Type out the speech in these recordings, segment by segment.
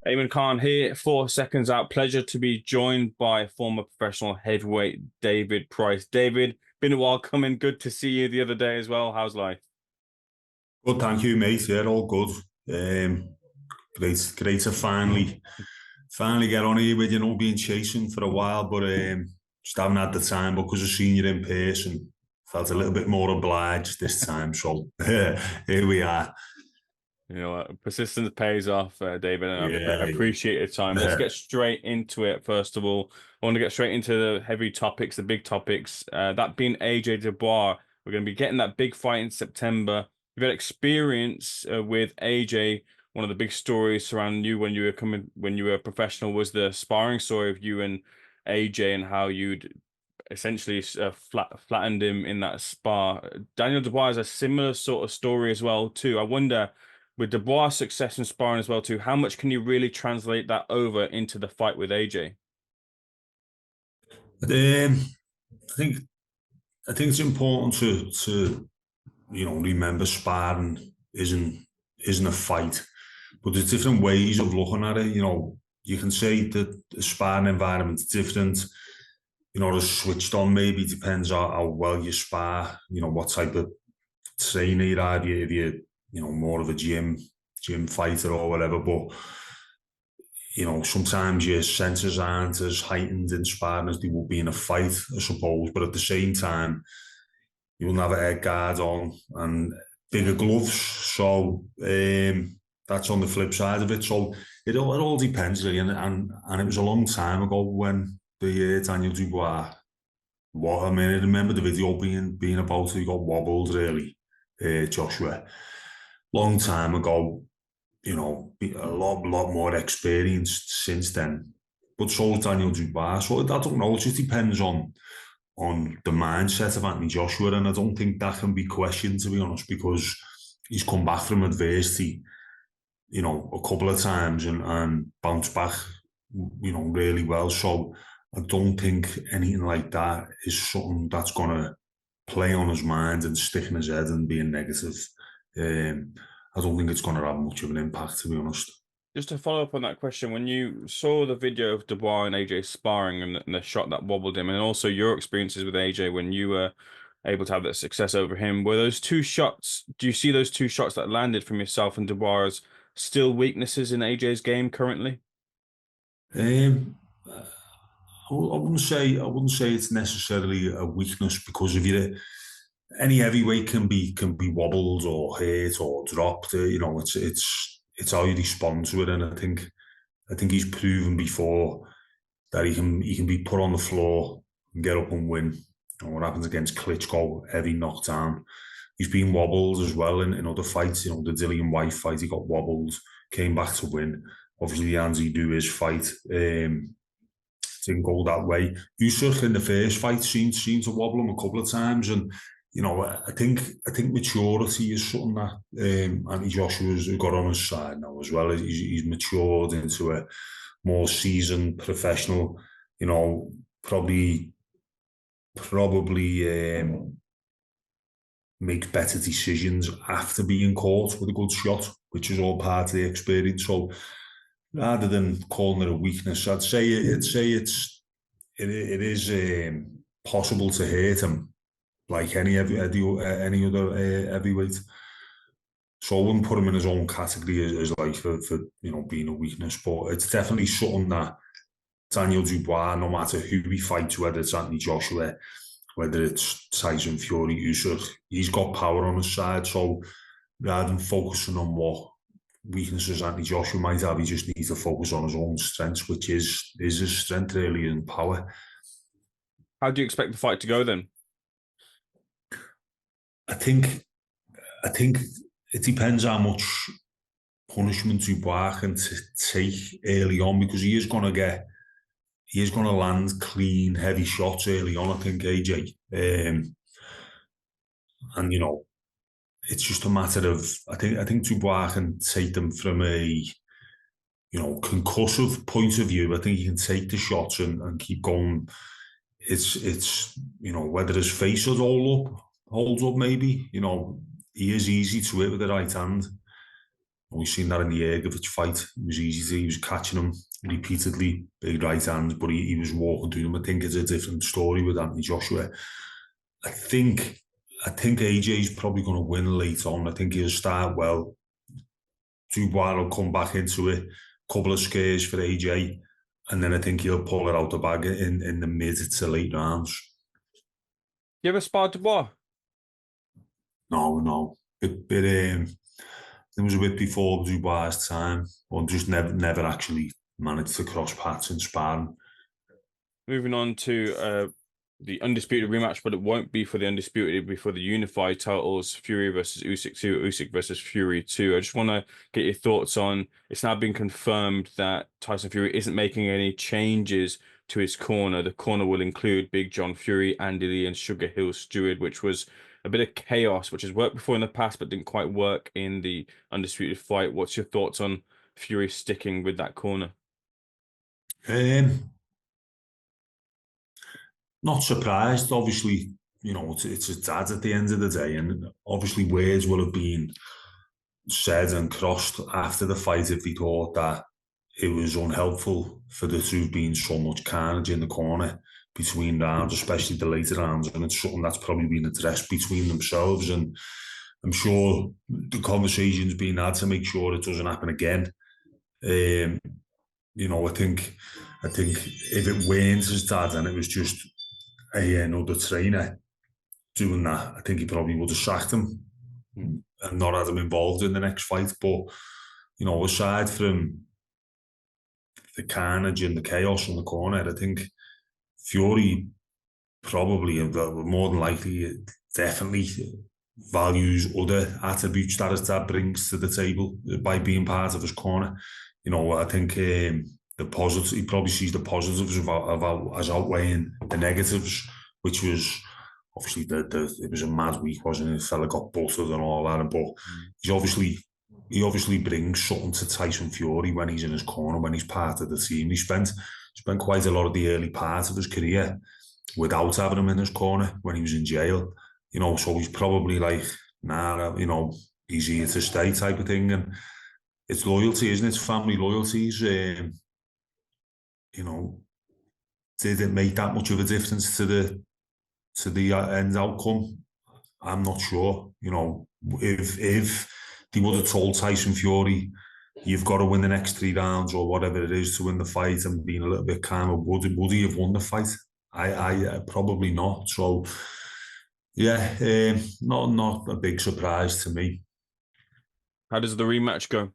Ayman Khan here for Seconds Out. Pleasure to be joined by former professional heavyweight David Price. David, been a while coming. Good to see you the other day as well. How's life? Good, thank you, mate. Yeah, all good. Great to finally get on here with being chasing for a while, but just haven't had the time because I've seen you in person. Felt a little bit more obliged this time, so here we are. You know, persistence pays off, David, and I Yeah. appreciate your time. Let's get straight into it. First of all, I want to get straight into the heavy topics, the big topics. That being AJ-Dubois. We're going to be getting that big fight in September. You've had experience with AJ. One of the big stories surrounding you when you were a professional was the sparring story of you and AJ and how you'd essentially flattened him in that spar. Daniel Dubois has a similar sort of story as well too. I wonder, with Dubois' success in sparring as well too, how much can you really translate that over into the fight with AJ? I think it's important to remember sparring isn't a fight, but there's different ways of looking at it. You can say that the sparring environment's different. The switched on maybe depends on how well you spar. What type of trainer you are. If you're more of a gym fighter or whatever, but sometimes your senses aren't as heightened in sparring as they would be in a fight, I suppose. But at the same time, you'll have a head guard on and bigger gloves. So that's on the flip side of it. So it all depends, really. And it was a long time ago when the Daniel Dubois. I remember the video being about he got wobbled, really, Joshua. Long time ago, a lot more experienced since then. But so is Daniel Dubois. So I don't know. It just depends on the mindset of Anthony Joshua, and I don't think that can be questioned, to be honest, because he's come back from adversity, a couple of times and bounced back, really well. So I don't think anything like that is something that's going to play on his mind and stick in his head and be a negative. I don't think it's going to have much of an impact, to be honest. Just to follow up on that question, when you saw the video of Dubois and AJ sparring and the shot that wobbled him, and also your experiences with AJ when you were able to have that success over him, were those two shots, do you see those two shots that landed from yourself and Dubois as still weaknesses in AJ's game currently? I wouldn't say it's necessarily a weakness, because if any heavyweight can be wobbled or hurt or dropped. It's how you respond to it, and I think he's proven before that he can be put on the floor and get up and win. What happens against Klitschko, heavy knockdown. He's been wobbled as well in other fights. The Dillian White fight, he got wobbled, came back to win. Obviously, the AJ-Dubois fight didn't go that way. Usyk in the first fight seemed to wobble him a couple of times, and I think maturity is something that Anthony Joshua's got on his side now as well. He's matured into a more seasoned professional. Probably makes better decisions after being caught with a good shot, which is all part of the experience. So rather than calling it a weakness, I'd say it is possible to hurt him like any other heavyweight. So I wouldn't put him in his own category as like for being a weakness, but it's definitely something that Daniel Dubois, no matter who he fights, whether it's Anthony Joshua, whether it's Tyson Fury, Usyk, he's got power on his side. So rather than focusing on what weaknesses Anthony Joshua might have, he just needs to focus on his own strengths, which is his strength, really, and power. How do you expect the fight to go then? I think it depends how much punishment Dubois can take early on, because he is going to land clean, heavy shots early on, I think, AJ. And it's just a matter of, I think Dubois can take them from a concussive point of view. I think he can take the shots and keep going. It's whether his face holds up maybe. He is easy to hit with the right hand. We've seen that in the Ergovic fight. It was easy. He was catching him repeatedly, big right hands, but he was walking through them. I think it's a different story with Anthony Joshua. I think AJ's probably going to win late on. I think he'll start well. Dubois will come back into it. Couple of scares for AJ. And then I think he'll pull it out the bag in the mid to late rounds. You ever sparred Dubois? No. It was a bit before Dubois' time, or just never actually managed to cross paths in sparring. Moving on to the undisputed rematch, but it won't be for the undisputed, it'll be for the unified titles, Fury versus Usyk 2, Usyk versus Fury 2. I just want to get your thoughts on, it's now been confirmed that Tyson Fury isn't making any changes to his corner. The corner will include Big John Fury, Andy Lee, and Sugar Hill Stewart, which was a bit of chaos, which has worked before in the past, but didn't quite work in the undisputed fight. What's your thoughts on Fury sticking with that corner? Not surprised. Obviously, it's his dad at the end of the day, and obviously words will have been said and crossed after the fight if he thought that it was unhelpful for there to have been so much carnage in the corner between rounds, especially the later rounds, and it's something that's probably been addressed between themselves, and I'm sure the conversation's been had to make sure it doesn't happen again. I think if it weren't his dad and it was just another trainer doing that, I think he probably would have sacked him and not had him involved in the next fight. But, aside from the carnage and the chaos in the corner, I think Fury probably, more than likely, definitely values other attributes that his dad brings to the table by being part of his corner. I think the positives, he probably sees the positives as outweighing the negatives, which was obviously it was a mad week, wasn't it? The fella got buttered and all that, but he obviously brings something to Tyson Fury when he's in his corner, when he's part of the team. He spent quite a lot of the early part of his career without having him in his corner when he was in jail. So he's probably like, he's here to stay type of thing. And it's loyalty, isn't it? It's family loyalties. Did it make that much of a difference to the end outcome? I'm not sure. If they would have told Tyson Fury, you've got to win the next 3 rounds or whatever it is to win the fight, and being a little bit calmer, would he have won the fight? I probably not. So yeah, not a big surprise to me. How does the rematch go?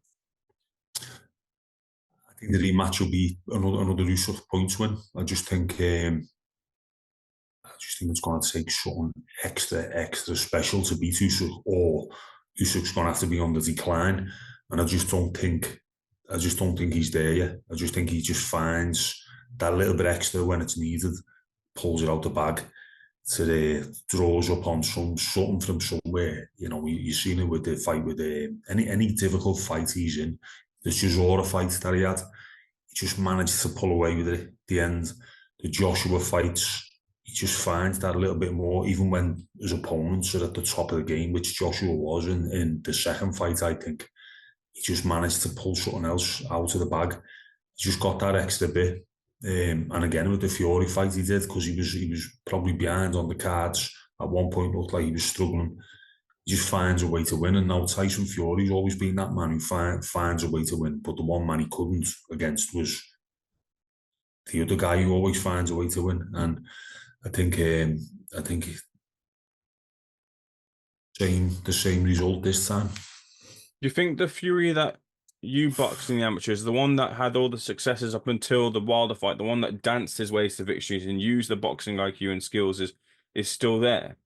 I think the rematch will be another Usyk points win. I just think it's going to take something extra special to beat Usyk, or Usyk's going to have to be on the decline. And I just don't think he's there yet. I just think he just finds that little bit extra when it's needed, pulls it out the bag, draws up on something from somewhere. You've seen it with the fight with any difficult fight he's in. The Chisora fight that he had, he just managed to pull away with it at the end. The Joshua fights, he just finds that a little bit more, even when his opponents are at the top of the game, which Joshua was in the second fight, I think. He just managed to pull something else out of the bag. He just got that extra bit. And again, with the Fury fight he did, because he was probably behind on the cards. At one point, looked like he was struggling. He just finds a way to win. And now Tyson Fury's always been that man who finds a way to win. But the one man he couldn't against was the other guy who always finds a way to win. And I think the same result this time. Do you think the Fury that you boxed in the amateurs, the one that had all the successes up until the Wilder fight, the one that danced his ways to victories and used the boxing IQ and skills, is still there?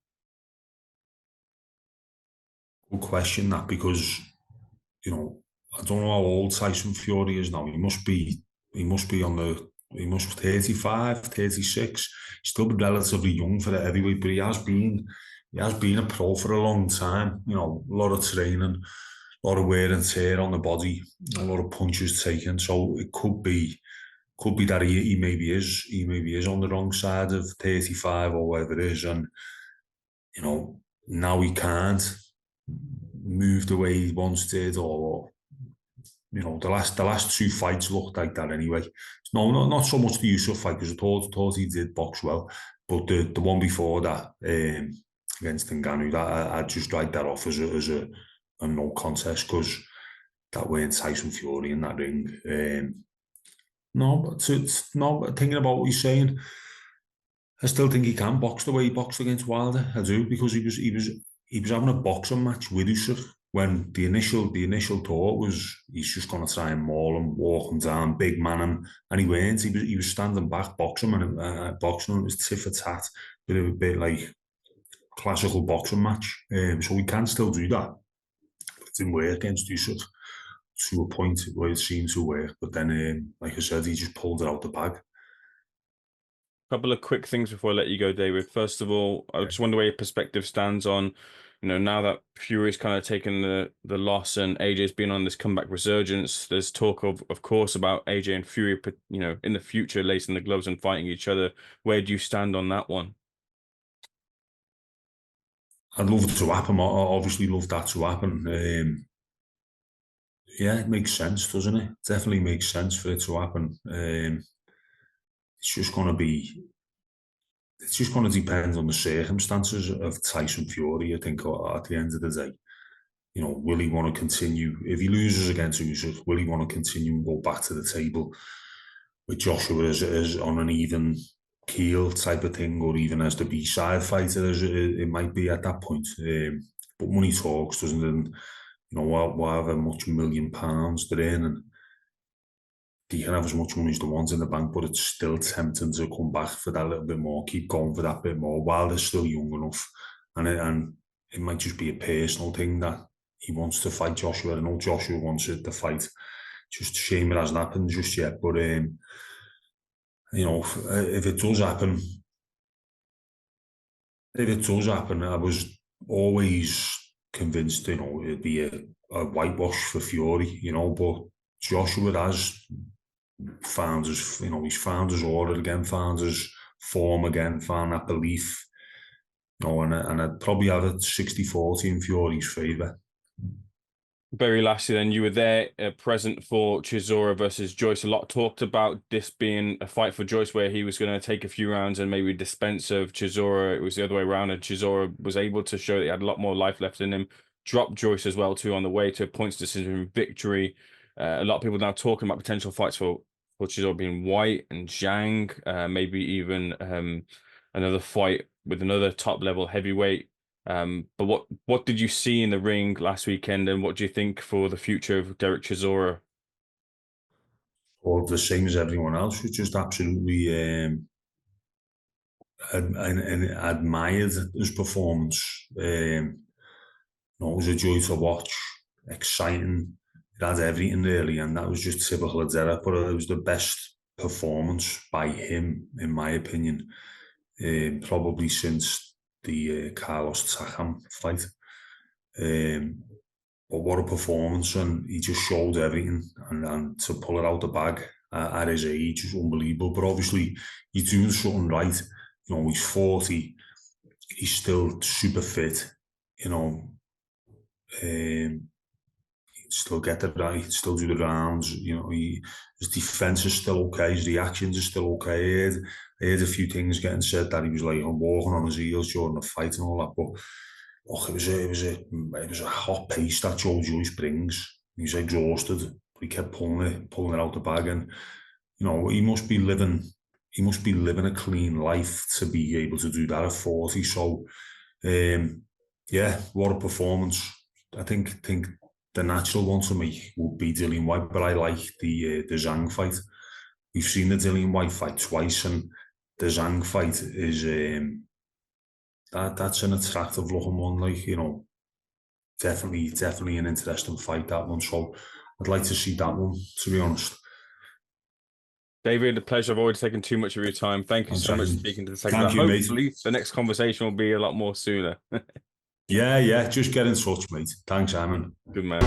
Good question, that, because I don't know how old Tyson Fury is now. He must be 35, 36. He's still relatively young for the heavyweight, but he has been a pro for a long time. A lot of training, a lot of wear and tear on the body, a lot of punches taken. So it could be that he maybe is on the wrong side of 35 or whatever it is, and now he can't move the way he once did, or you know, the last two fights looked like that anyway. No, not so much the Usyk fight, because I thought he did box well, but the one before that, against Ngannou, that I just write that off as a no contest, because that weren't Tyson Fury in that ring. No, but thinking about what he's saying, I still think he can box the way he boxed against Wilder. I do, because he was having a boxing match with Usyk when the initial thought was he's just going to try and maul him, walk him down, big man him, and he weren't. He was standing back, boxing him, and boxing him. It was tit for tat, a bit like classical boxing match. So we can still do that. It didn't work against Usyk to a point where it seemed to work, but then, like I said, he just pulled it out the bag. Couple of quick things before I let you go, David. First of all, I just wonder where your perspective stands on, now that Fury's kind of taken the loss and AJ's been on this comeback resurgence. There's talk of course, about AJ and Fury, in the future, lacing the gloves and fighting each other. Where do you stand on that one? I'd love it to happen. I obviously love that to happen. Yeah, it makes sense, doesn't it? Definitely makes sense for it to happen. It's just going to depend on the circumstances of Tyson Fury, I think, at the end of the day. Will he want to continue? If he loses against Usyk, will he want to continue and go back to the table with Joshua as on an even keel type of thing, or even as the B-side fighter, as it might be at that point? But money talks, doesn't it? And, however much £1 million they're earning, you can have as much money as the ones in the bank, but it's still tempting to come back for that little bit more, keep going for that bit more while they're still young enough. And it might just be a personal thing that he wants to fight Joshua. I know Joshua wants it to fight. Just a shame it hasn't happened just yet. But, if it does happen, I was always convinced, it'd be a whitewash for Fury, but Joshua has found his, he's found his order again, found his form again, found that belief, and I'd probably have it 60-40 in Fury's favour. Very lastly, then, you were there present for Chisora versus Joyce. A lot talked about this being a fight for Joyce where he was going to take a few rounds and maybe dispense of Chisora. It was the other way around, and Chisora was able to show that he had a lot more life left in him. Dropped Joyce as well, too, on the way to a points decision victory. A lot of people now talking about potential fights for Chisora being White and Zhang, maybe even another fight with another top-level heavyweight. But what did you see in the ring last weekend, and what do you think for the future of Derek Chisora? Well, the same as everyone else, was just absolutely and admired his performance. It was a joy to watch, exciting. It had everything really, and that was just typical of Derek. But it was the best performance by him, in my opinion, probably since the Carlos Takam fight. But what a performance, and he just showed everything, and to pull it out the bag at his age is unbelievable. But obviously he's doing something right. He's 40, he's still super fit, still get the right, he can still do the rounds, his defence is still okay, his reactions are still okay. I heard a few things getting said that he was like walking on his heels during the fight and all that, but look, it was a hot pace that Joe Joyce brings. He's exhausted, but he kept pulling it out the bag, and he must be living a clean life to be able to do that at 40. So yeah, what a performance. I think the natural one to me would be Dillian White, but I like the Zhang fight. We've seen the Dillian White fight twice, and the Zhang fight is that's an attractive looking one. Like, definitely an interesting fight, that one. So I'd like to see that one, to be honest. David, a pleasure. I've already taken too much of your time. Thank you so much for speaking to the second. Thank you, hopefully, mate. the next conversation will be a lot more sooner. Yeah, just get in touch, mate. Thanks, Ayman. Good man.